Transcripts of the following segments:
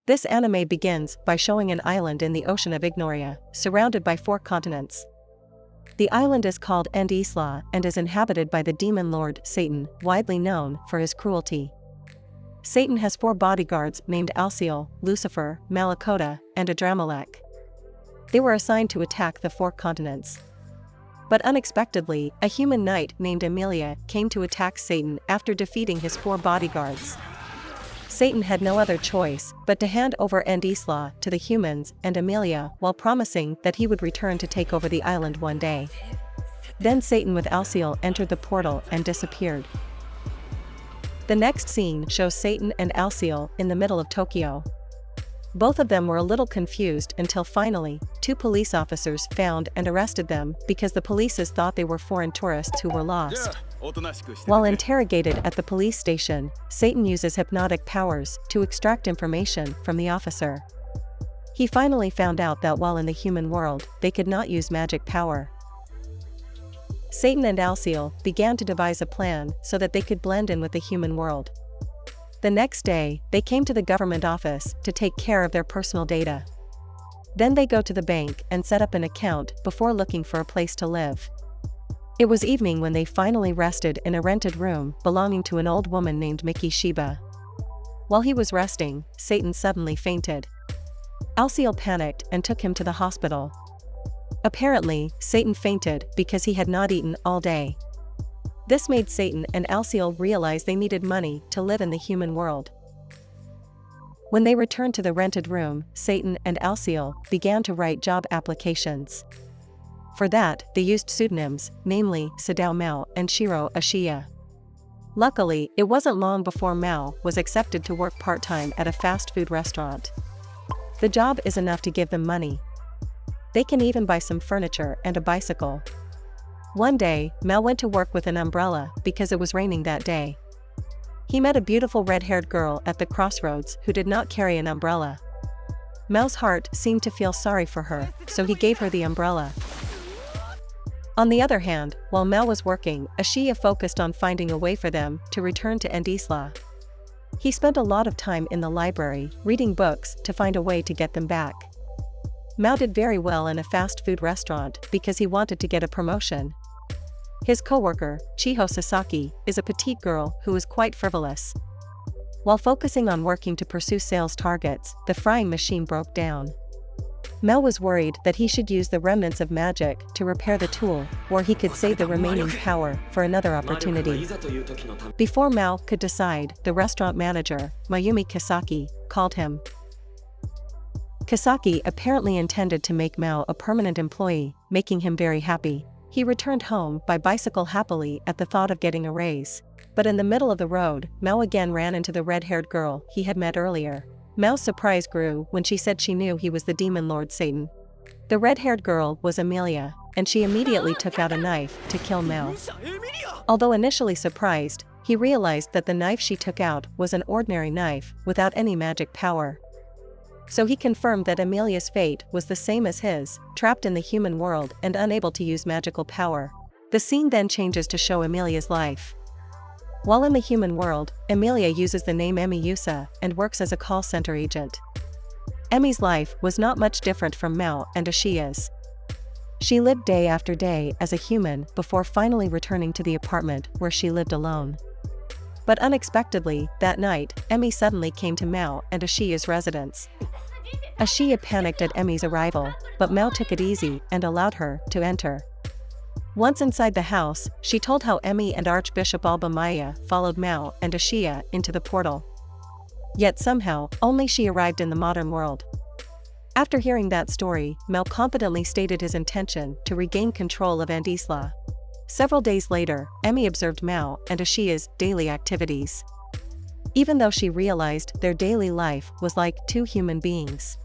This anime begins by showing an island in the ocean of Ignoria, surrounded by 4 continents. The island is called Ente Isla and is inhabited by the demon lord Satan, widely known for his cruelty. Satan has 4 bodyguards named Alciel, Lucifer, Malakota, and Adramelech. They were assigned to attack the 4 continents. But unexpectedly, a human knight named Amelia came to attack Satan after defeating his 4 bodyguards. Satan had no other choice but to hand over Ente Isla to the humans and Amelia while promising that he would return to take over the island one day. Then Satan with Alciel entered the portal and disappeared. The next scene shows Satan and Alciel in the middle of Tokyo. Both of them were a little confused until finally, 2 police officers found and arrested them because the police thought they were foreign tourists who were lost. While interrogated at the police station, Satan uses hypnotic powers to extract information from the officer. He finally found out that while in the human world, they could not use magic power. Satan and Alciel began to devise a plan so that they could blend in with the human world. The next day, they came to the government office to take care of their personal data. Then they go to the bank and set up an account before looking for a place to live. It was evening when they finally rested in a rented room belonging to an old woman named Miki Shiba. While he was resting, Satan suddenly fainted. Alciel panicked and took him to the hospital. Apparently, Satan fainted because he had not eaten all day. This made Satan and Alciel realize they needed money to live in the human world. When they returned to the rented room, Satan and Alciel began to write job applications. For that, they used pseudonyms, namely Sadao Maou and Shiro Ashiya. Luckily, it wasn't long before Mao was accepted to work part-time at a fast food restaurant. The job is enough to give them money. They can even buy some furniture and a bicycle. One day, Mao went to work with an umbrella because it was raining that day. He met a beautiful red-haired girl at the crossroads who did not carry an umbrella. Mao's heart seemed to feel sorry for her, so he gave her the umbrella. On the other hand, while Mao was working, Ashiya focused on finding a way for them to return to Ente Isla. He spent a lot of time in the library, reading books to find a way to get them back. Mao did very well in a fast food restaurant because he wanted to get a promotion. His co-worker, Chiho Sasaki, is a petite girl who is quite frivolous. While focusing on working to pursue sales targets, the frying machine broke down. Mao was worried that he should use the remnants of magic to repair the tool, or he could save the remaining power for another opportunity. Before Mao could decide, the restaurant manager, Mayumi Kisaki, called him. Kisaki apparently intended to make Mao a permanent employee, making him very happy. He returned home by bicycle happily at the thought of getting a raise. But in the middle of the road, Mao again ran into the red-haired girl he had met earlier. Mao's surprise grew when she said she knew he was the demon lord Satan. The red-haired girl was Amelia, and she immediately took out a knife to kill Mao. Although initially surprised, he realized that the knife she took out was an ordinary knife without any magic power. So he confirmed that Amelia's fate was the same as his, trapped in the human world and unable to use magical power. The scene then changes to show Amelia's life. While in the human world, Amelia uses the name Emi Yusa and works as a call center agent. Emi's life was not much different from Mao and Ashiya's. She lived day after day as a human before finally returning to the apartment where she lived alone. But unexpectedly, that night, Emi suddenly came to Mao and Ashiya's residence. Ashiya panicked at Emi's arrival, but Mao took it easy and allowed her to enter. Once inside the house, she told how Emi and Archbishop Alba Maya followed Mao and Ashiya into the portal. Yet somehow, only she arrived in the modern world. After hearing that story, Mao confidently stated his intention to regain control of Ente Isla. Several days later, Emi observed Mao and Ashiya's daily activities. Even though she realized their daily life was like 2 human beings.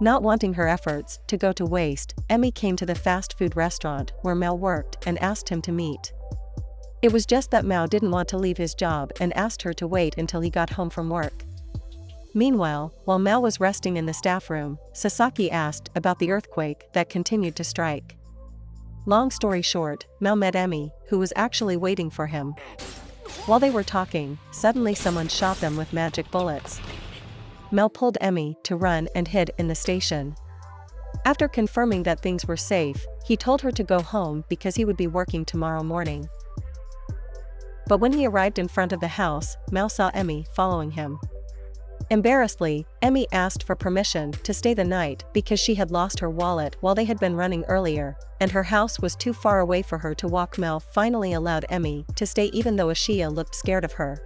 Not wanting her efforts to go to waste, Emi came to the fast food restaurant where Mao worked and asked him to meet. It was just that Mao didn't want to leave his job and asked her to wait until he got home from work. Meanwhile, while Mao was resting in the staff room, Sasaki asked about the earthquake that continued to strike. Long story short, Mao met Emi, who was actually waiting for him. While they were talking, suddenly someone shot them with magic bullets. Mao pulled Emi to run and hid in the station. After confirming that things were safe, he told her to go home because he would be working tomorrow morning. But when he arrived in front of the house, Mao saw Emi following him. Embarrassedly, Emi asked for permission to stay the night because she had lost her wallet while they had been running earlier, and her house was too far away for her to walk. Mao finally allowed Emi to stay even though Ashiya looked scared of her.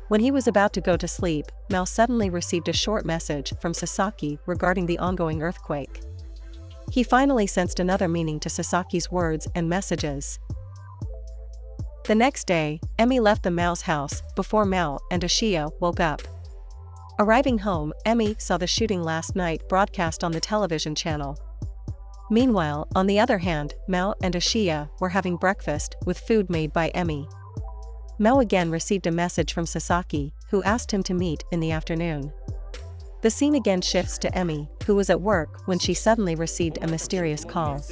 When he was about to go to sleep, Mao suddenly received a short message from Sasaki regarding the ongoing earthquake. He finally sensed another meaning to Sasaki's words and messages. The next day, Emi left the Mao's house before Mao and Ashiya woke up. Arriving home, Emi saw the shooting last night broadcast on the television channel. Meanwhile, on the other hand, Mao and Ashiya were having breakfast with food made by Emi. Mao again received a message from Sasaki, who asked him to meet in the afternoon. The scene again shifts to Emi, who was at work when she suddenly received a mysterious call.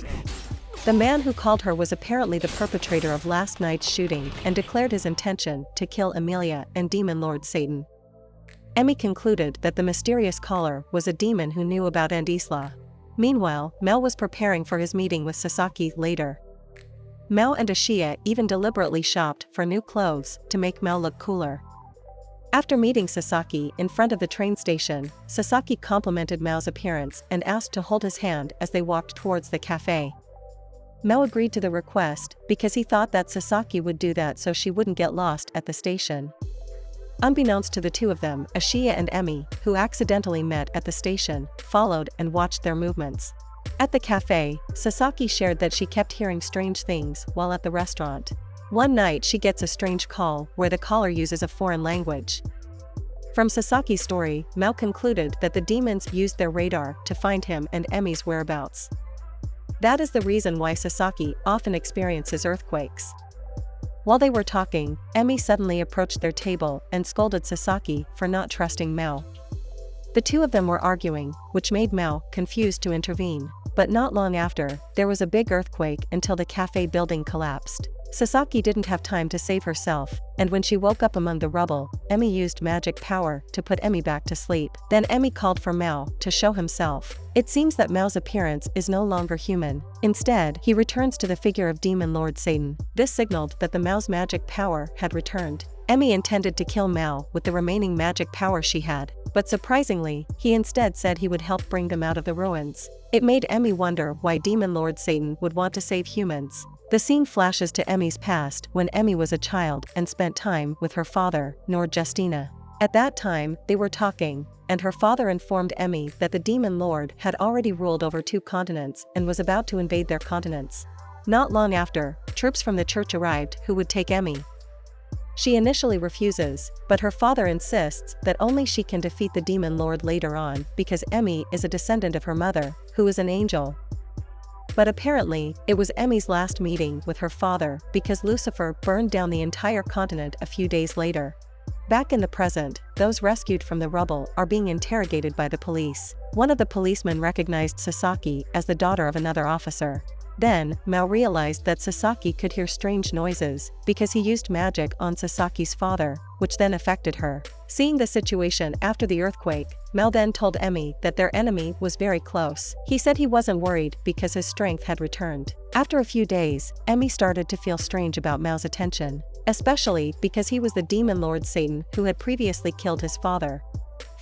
The man who called her was apparently the perpetrator of last night's shooting and declared his intention to kill Emilia and Demon Lord Satan. Emi concluded that the mysterious caller was a demon who knew about Ente Isla. Meanwhile, Mao was preparing for his meeting with Sasaki later. Mao and Ashiya even deliberately shopped for new clothes to make Mao look cooler. After meeting Sasaki in front of the train station, Sasaki complimented Mao's appearance and asked to hold his hand as they walked towards the cafe. Mao agreed to the request because he thought that Sasaki would do that so she wouldn't get lost at the station. Unbeknownst to the two of them, Ashiya and Emi, who accidentally met at the station, followed and watched their movements. At the cafe, Sasaki shared that she kept hearing strange things while at the restaurant. One night she gets a strange call where the caller uses a foreign language. From Sasaki's story, Mao concluded that the demons used their radar to find him and Emi's whereabouts. That is the reason why Sasaki often experiences earthquakes. While they were talking, Emi suddenly approached their table and scolded Sasaki for not trusting Mao. The two of them were arguing, which made Mao confused to intervene. But not long after, there was a big earthquake until the cafe building collapsed. Sasaki didn't have time to save herself, and when she woke up among the rubble, Emi used magic power to put Emi back to sleep. Then Emi called for Mao to show himself. It seems that Mao's appearance is no longer human. Instead, he returns to the figure of Demon Lord Satan. This signaled that the Mao's magic power had returned. Emi intended to kill Mao with the remaining magic power she had, but surprisingly, he instead said he would help bring them out of the ruins. It made Emi wonder why Demon Lord Satan would want to save humans. The scene flashes to Emi's past when Emi was a child and spent time with her father, Lord Justina. At that time, they were talking, and her father informed Emi that the Demon Lord had already ruled over 2 continents and was about to invade their continents. Not long after, troops from the church arrived who would take Emi. She initially refuses, but her father insists that only she can defeat the Demon Lord later on because Emi is a descendant of her mother, who is an angel. But apparently, it was Emi's last meeting with her father because Lucifer burned down the entire continent a few days later. Back in the present, those rescued from the rubble are being interrogated by the police. One of the policemen recognized Sasaki as the daughter of another officer. Then, Mao realized that Sasaki could hear strange noises because he used magic on Sasaki's father, which then affected her. Seeing the situation after the earthquake, Mao then told Emi that their enemy was very close. He said he wasn't worried because his strength had returned. After a few days, Emi started to feel strange about Mao's attention, especially because he was the Demon Lord Satan who had previously killed his father.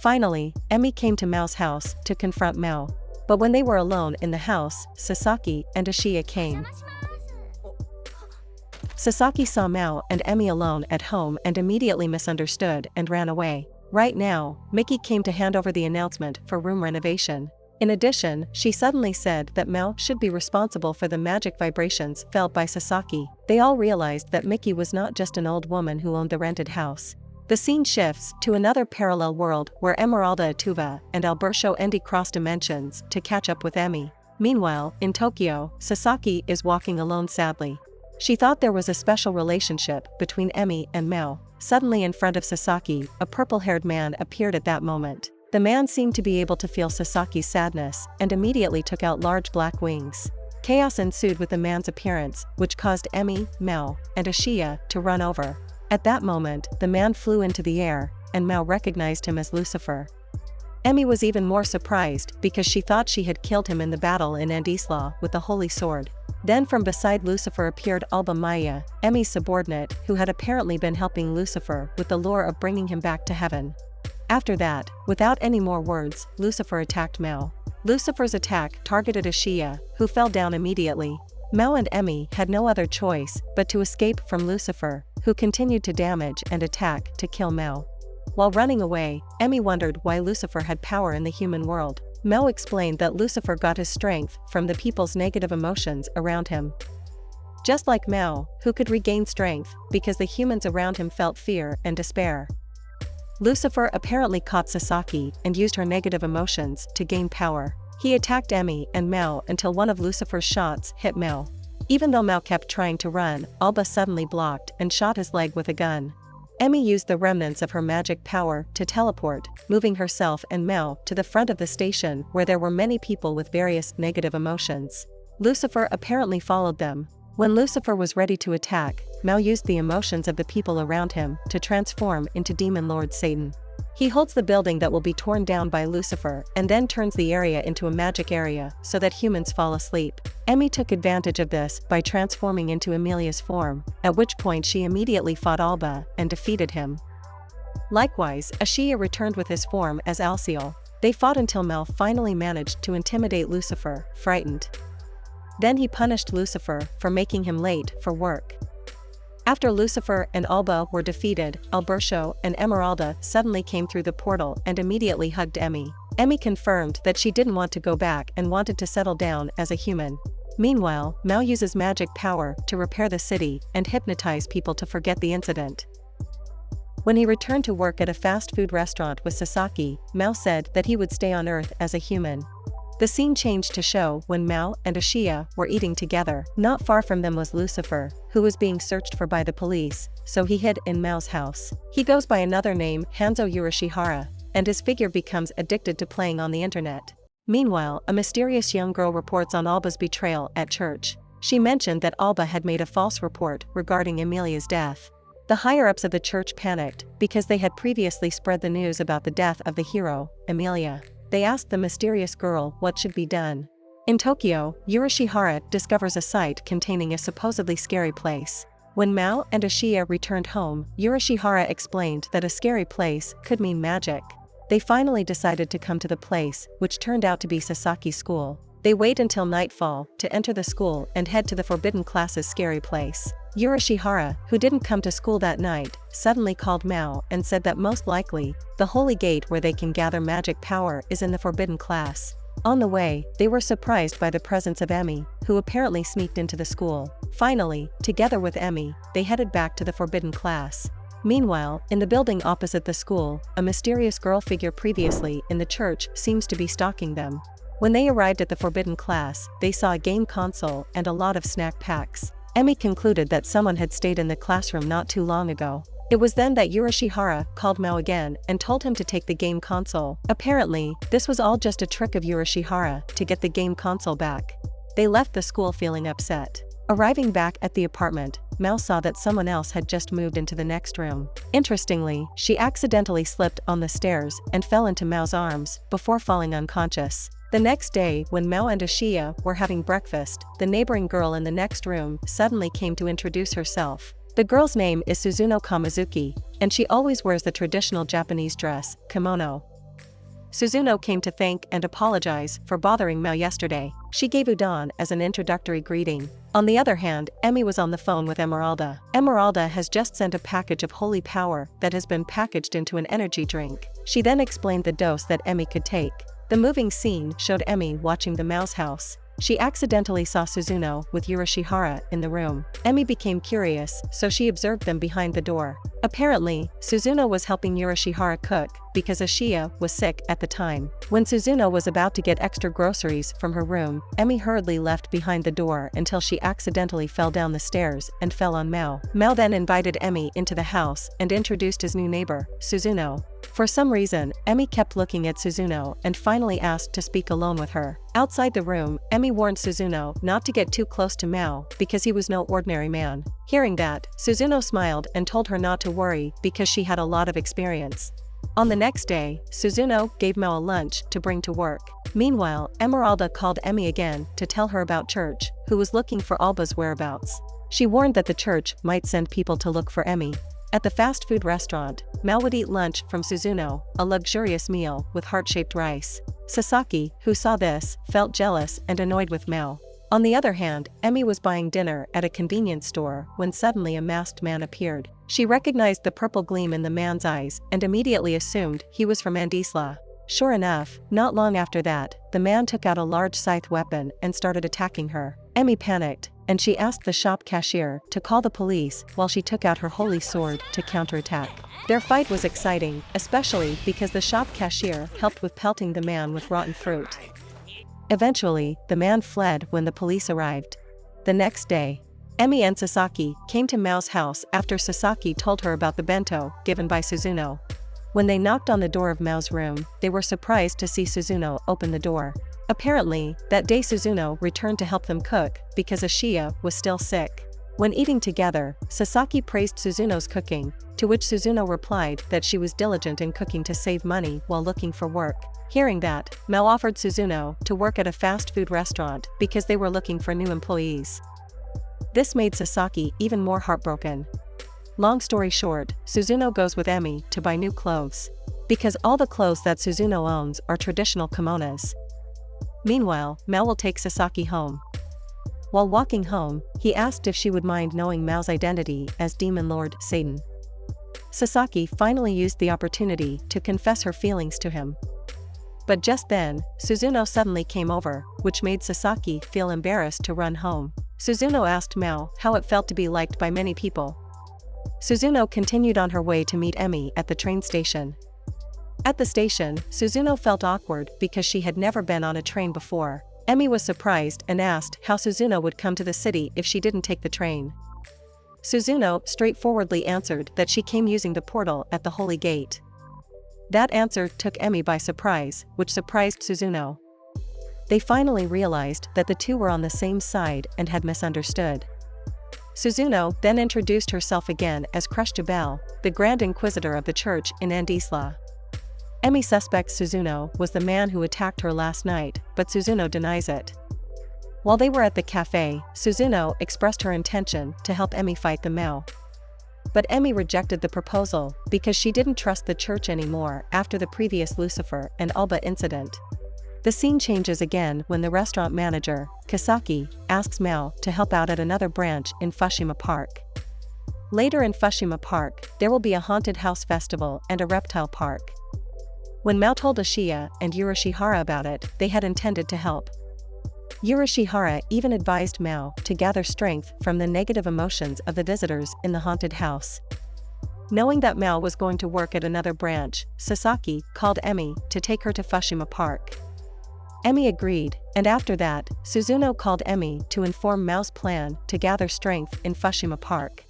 Finally, Emi came to Mao's house to confront Mao. But when they were alone in the house, Sasaki and Ashiya came. Sasaki saw Mao and Emi alone at home and immediately misunderstood and ran away. Right now, Miki came to hand over the announcement for room renovation. In addition, she suddenly said that Mao should be responsible for the magic vibrations felt by Sasaki. They all realized that Miki was not just an old woman who owned the rented house. The scene shifts to another parallel world where Emeralda Atuva and Alberto Endi cross dimensions to catch up with Emi. Meanwhile, in Tokyo, Sasaki is walking alone sadly. She thought there was a special relationship between Emi and Mao. Suddenly in front of Sasaki, a purple-haired man appeared at that moment. The man seemed to be able to feel Sasaki's sadness and immediately took out large black wings. Chaos ensued with the man's appearance, which caused Emi, Mao, and Ashiya to run over. At that moment, the man flew into the air, and Mao recognized him as Lucifer. Emi was even more surprised because she thought she had killed him in the battle in Ente Isla with the holy sword. Then from beside Lucifer appeared Alba Maya, Emi's subordinate, who had apparently been helping Lucifer with the lure of bringing him back to heaven. After that, without any more words, Lucifer attacked Maou. Lucifer's attack targeted Ashia, who fell down immediately. Maou and Emi had no other choice but to escape from Lucifer, who continued to damage and attack to kill Maou. While running away, Emi wondered why Lucifer had power in the human world. Maou explained that Lucifer got his strength from the people's negative emotions around him. Just like Maou, who could regain strength because the humans around him felt fear and despair. Lucifer apparently caught Sasaki and used her negative emotions to gain power. He attacked Emi and Maou until one of Lucifer's shots hit Maou. Even though Maou kept trying to run, Alba suddenly blocked and shot his leg with a gun. Emi used the remnants of her magic power to teleport, moving herself and Maou to the front of the station where there were many people with various negative emotions. Lucifer apparently followed them. When Lucifer was ready to attack, Maou used the emotions of the people around him to transform into Demon Lord Satan. He holds the building that will be torn down by Lucifer and then turns the area into a magic area so that humans fall asleep. Emi took advantage of this by transforming into Amelia's form, at which point she immediately fought Alba and defeated him. Likewise, Ashia returned with his form as Alciel. They fought until Maou finally managed to intimidate Lucifer, frightened. Then he punished Lucifer for making him late for work. After Lucifer and Alba were defeated, Alberto and Emeralda suddenly came through the portal and immediately hugged Emi. Emi confirmed that she didn't want to go back and wanted to settle down as a human. Meanwhile, Maou uses magic power to repair the city and hypnotize people to forget the incident. When he returned to work at a fast food restaurant with Sasaki, Maou said that he would stay on Earth as a human. The scene changed to show when Maou and Ashia were eating together. Not far from them was Lucifer, who was being searched for by the police, so he hid in Mao's house. He goes by another name, Hanzo Urashihara, and his figure becomes addicted to playing on the internet. Meanwhile, a mysterious young girl reports on Alba's betrayal at church. She mentioned that Alba had made a false report regarding Amelia's death. The higher-ups of the church panicked because they had previously spread the news about the death of the hero, Amelia. They asked the mysterious girl what should be done. In Tokyo, Urashihara discovers a site containing a supposedly scary place. When Maou and Ashia returned home, Urashihara explained that a scary place could mean magic. They finally decided to come to the place, which turned out to be Sasaki's school. They wait until nightfall to enter the school and head to the forbidden class's scary place. Urashihara, who didn't come to school that night, suddenly called Maou and said that most likely, the holy gate where they can gather magic power is in the forbidden class. On the way, they were surprised by the presence of Emi, who apparently sneaked into the school. Finally, together with Emi, they headed back to the forbidden class. Meanwhile, in the building opposite the school, a mysterious girl figure previously in the church seems to be stalking them. When they arrived at the forbidden class, they saw a game console and a lot of snack packs. Emi concluded that someone had stayed in the classroom not too long ago. It was then that Urashihara called Maou again and told him to take the game console. Apparently, this was all just a trick of Urashihara to get the game console back. They left the school feeling upset. Arriving back at the apartment, Maou saw that someone else had just moved into the next room. Interestingly, she accidentally slipped on the stairs and fell into Mao's arms before falling unconscious. The next day, when Maou and Ashia were having breakfast, the neighboring girl in the next room suddenly came to introduce herself. The girl's name is Suzuno Kamizuki, and she always wears the traditional Japanese dress, kimono. Suzuno came to thank and apologize for bothering Maou yesterday. She gave udon as an introductory greeting. On the other hand, Emi was on the phone with Emeralda. Emeralda has just sent a package of holy power that has been packaged into an energy drink. She then explained the dose that Emi could take. The moving scene showed Emi watching the Mao's house. She accidentally saw Suzuno with Urashihara in the room. Emi became curious, so she observed them behind the door. Apparently, Suzuno was helping Urashihara cook because Ashia was sick at the time. When Suzuno was about to get extra groceries from her room, Emi hurriedly left behind the door until she accidentally fell down the stairs and fell on Maou. Maou then invited Emi into the house and introduced his new neighbor, Suzuno. For some reason, Emi kept looking at Suzuno and finally asked to speak alone with her. Outside the room, Emi warned Suzuno not to get too close to Maou because he was no ordinary man. Hearing that, Suzuno smiled and told her not to worry because she had a lot of experience. On the next day, Suzuno gave Mao a lunch to bring to work. Meanwhile, Emeralda called Emi again to tell her about Church, who was looking for Alba's whereabouts. She warned that the church might send people to look for Emi. At the fast food restaurant, Mao would eat lunch from Suzuno, a luxurious meal with heart-shaped rice. Sasaki, who saw this, felt jealous and annoyed with Mao. On the other hand, Emi was buying dinner at a convenience store when suddenly a masked man appeared. She recognized the purple gleam in the man's eyes and immediately assumed he was from Ente Isla. Sure enough, not long after that, the man took out a large scythe weapon and started attacking her. Emi panicked, and she asked the shop cashier to call the police while she took out her holy sword to counterattack. Their fight was exciting, especially because the shop cashier helped with pelting the man with rotten fruit. Eventually, the man fled when the police arrived. The next day, Emi and Sasaki came to Mao's house after Sasaki told her about the bento given by Suzuno. When they knocked on the door of Mao's room, they were surprised to see Suzuno open the door. Apparently, that day Suzuno returned to help them cook because Ashiya was still sick. When eating together, Sasaki praised Suzuno's cooking, to which Suzuno replied that she was diligent in cooking to save money while looking for work. Hearing that, Mao offered Suzuno to work at a fast food restaurant because they were looking for new employees. This made Sasaki even more heartbroken. Long story short, Suzuno goes with Emi to buy new clothes. Because all the clothes that Suzuno owns are traditional kimonos. Meanwhile, Mao will take Sasaki home. While walking home, he asked if she would mind knowing Mao's identity as Demon Lord Satan. Sasaki finally used the opportunity to confess her feelings to him. But just then, Suzuno suddenly came over, which made Sasaki feel embarrassed to run home. Suzuno asked Mao how it felt to be liked by many people. Suzuno continued on her way to meet Emi at the train station. At the station, Suzuno felt awkward because she had never been on a train before. Emi was surprised and asked how Suzuno would come to the city if she didn't take the train. Suzuno straightforwardly answered that she came using the portal at the Holy Gate. That answer took Emi by surprise, which surprised Suzuno. They finally realized that the two were on the same side and had misunderstood. Suzuno then introduced herself again as Crush Jabal, the Grand Inquisitor of the church in Ente Isla. Emi suspects Suzuno was the man who attacked her last night, but Suzuno denies it. While they were at the cafe, Suzuno expressed her intention to help Emi fight the Mao. But Emi rejected the proposal because she didn't trust the church anymore after the previous Lucifer and Alba incident. The scene changes again when the restaurant manager, Kasaki, asks Mao to help out at another branch in Fushima Park. Later in Fushima Park, there will be a haunted house festival and a reptile park. When Mao told Ashiya and Urashihara about it, they had intended to help. Urashihara even advised Mao to gather strength from the negative emotions of the visitors in the haunted house. Knowing that Mao was going to work at another branch, Sasaki called Emi to take her to Fushima Park. Emi agreed, and after that, Suzuno called Emi to inform Mao's plan to gather strength in Fushima Park.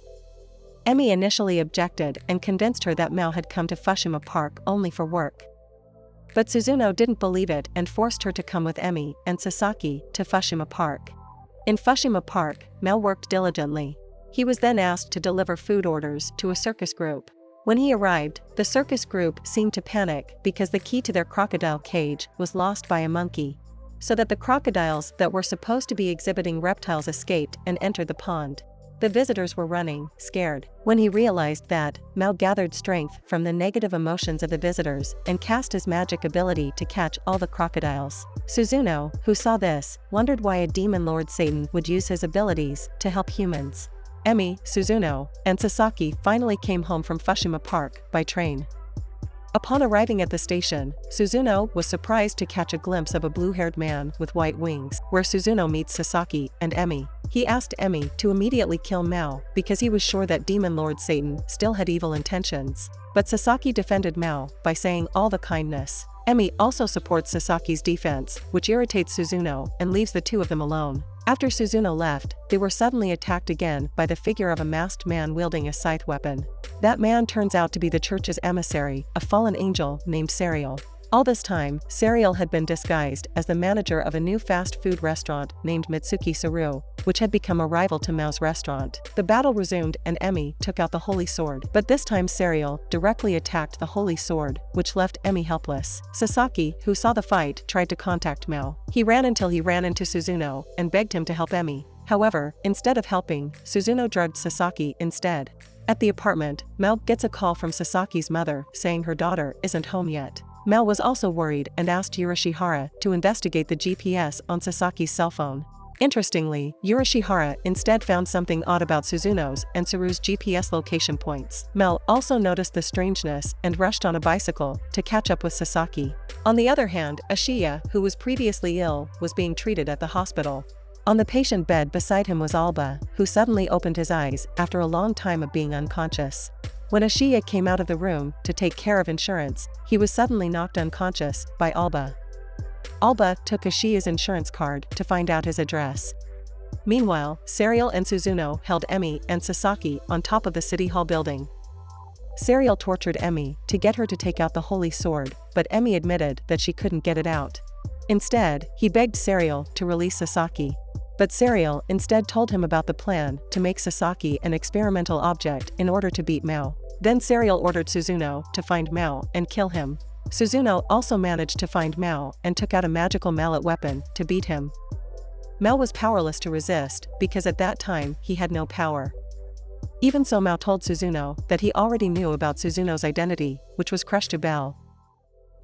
Emi initially objected and convinced her that Mao had come to Fushima Park only for work. But Suzuno didn't believe it and forced her to come with Emi and Sasaki to Fushima Park. In Fushima Park, Mao worked diligently. He was then asked to deliver food orders to a circus group. When he arrived, the circus group seemed to panic because the key to their crocodile cage was lost by a monkey, so that the crocodiles that were supposed to be exhibiting reptiles escaped and entered the pond. The visitors were running, scared. When he realized that, Mao gathered strength from the negative emotions of the visitors and cast his magic ability to catch all the crocodiles. Suzuno, who saw this, wondered why a demon lord Satan would use his abilities to help humans. Emi, Suzuno, and Sasaki finally came home from Fushima Park by train. Upon arriving at the station, Suzuno was surprised to catch a glimpse of a blue-haired man with white wings, where Suzuno meets Sasaki and Emi. He asked Emi to immediately kill Mao because he was sure that Demon Lord Satan still had evil intentions. But Sasaki defended Mao by saying all the kindness. Emi also supports Sasaki's defense, which irritates Suzuno and leaves the two of them alone. After Suzuno left, they were suddenly attacked again by the figure of a masked man wielding a scythe weapon. That man turns out to be the church's emissary, a fallen angel named Serial. All this time, Serial had been disguised as the manager of a new fast food restaurant named Mitsuki Saru, which had become a rival to Mao's restaurant. The battle resumed and Emi took out the holy sword, but this time Serial directly attacked the holy sword, which left Emi helpless. Sasaki, who saw the fight, tried to contact Mao. He ran until he ran into Suzuno and begged him to help Emi. However, instead of helping, Suzuno drugged Sasaki instead. At the apartment, Mao gets a call from Sasaki's mother saying her daughter isn't home yet. Mao was also worried and asked Yurishihara to investigate the GPS on Sasaki's cell phone. Interestingly, Yurishihara instead found something odd about Suzuno's and Saru's GPS location points. Mao also noticed the strangeness and rushed on a bicycle to catch up with Sasaki. On the other hand, Ashiya, who was previously ill, was being treated at the hospital. On the patient bed beside him was Alba, who suddenly opened his eyes after a long time of being unconscious. When Ashiya came out of the room to take care of insurance, he was suddenly knocked unconscious by Alba. Alba took Ashiya's insurance card to find out his address. Meanwhile, Serial and Suzuno held Emi and Sasaki on top of the city hall building. Serial tortured Emi to get her to take out the holy sword, but Emi admitted that she couldn't get it out. Instead, he begged Serial to release Sasaki. But Serial instead told him about the plan to make Sasaki an experimental object in order to beat Mao. Then Serial ordered Suzuno to find Mao and kill him. Suzuno also managed to find Mao and took out a magical mallet weapon to beat him. Mao was powerless to resist because at that time he had no power. Even so, Mao told Suzuno that he already knew about Suzuno's identity, which was crushed to Bell.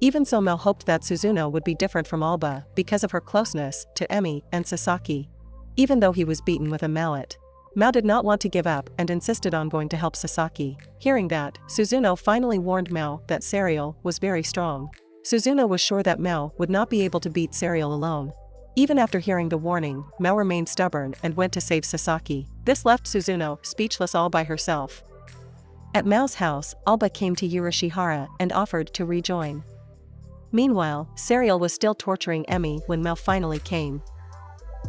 Even so, Mao hoped that Suzuno would be different from Alba because of her closeness to Emi and Sasaki. Even though he was beaten with a mallet, Mao did not want to give up and insisted on going to help Sasaki. Hearing that, Suzuno finally warned Mao that Serial was very strong. Suzuno was sure that Mao would not be able to beat Serial alone. Even after hearing the warning, Mao remained stubborn and went to save Sasaki. This left Suzuno speechless all by herself. At Mao's house, Alba came to Yurishihara and offered to rejoin. Meanwhile, Serial was still torturing Emi when Mao finally came.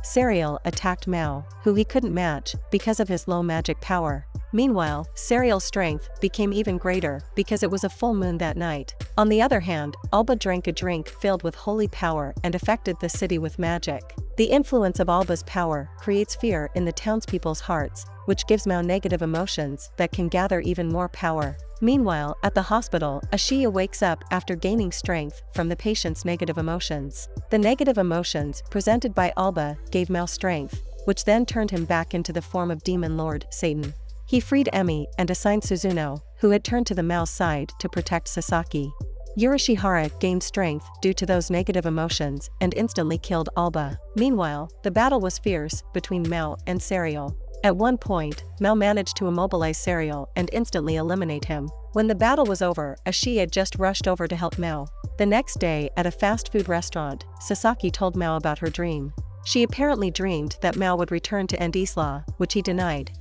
Serial attacked Mao, who he couldn't match because of his low magic power. Meanwhile, Serial's strength became even greater because it was a full moon that night. On the other hand, Alba drank a drink filled with holy power and affected the city with magic. The influence of Alba's power creates fear in the townspeople's hearts, which gives Mao negative emotions that can gather even more power. Meanwhile, at the hospital, Ashiya wakes up after gaining strength from the patient's negative emotions. The negative emotions presented by Alba gave Mao strength, which then turned him back into the form of Demon Lord Satan. He freed Emi and assigned Suzuno, who had turned to the Mao's side to protect Sasaki. Yurishihara gained strength due to those negative emotions and instantly killed Alba. Meanwhile, the battle was fierce between Mao and Serial. At one point, Mao managed to immobilize Serial and instantly eliminate him. When the battle was over, Ashiya just rushed over to help Mao. The next day, at a fast food restaurant, Sasaki told Mao about her dream. She apparently dreamed that Mao would return to Ente Isla, which he denied.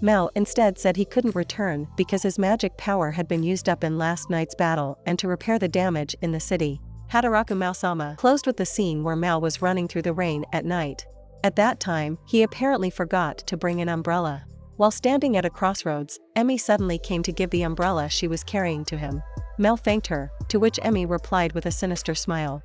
Mao instead said he couldn't return because his magic power had been used up in last night's battle and to repair the damage in the city. Hataraku Mao-sama closed with the scene where Mao was running through the rain at night. At that time, he apparently forgot to bring an umbrella. While standing at a crossroads, Emi suddenly came to give the umbrella she was carrying to him. Mao thanked her, to which Emi replied with a sinister smile.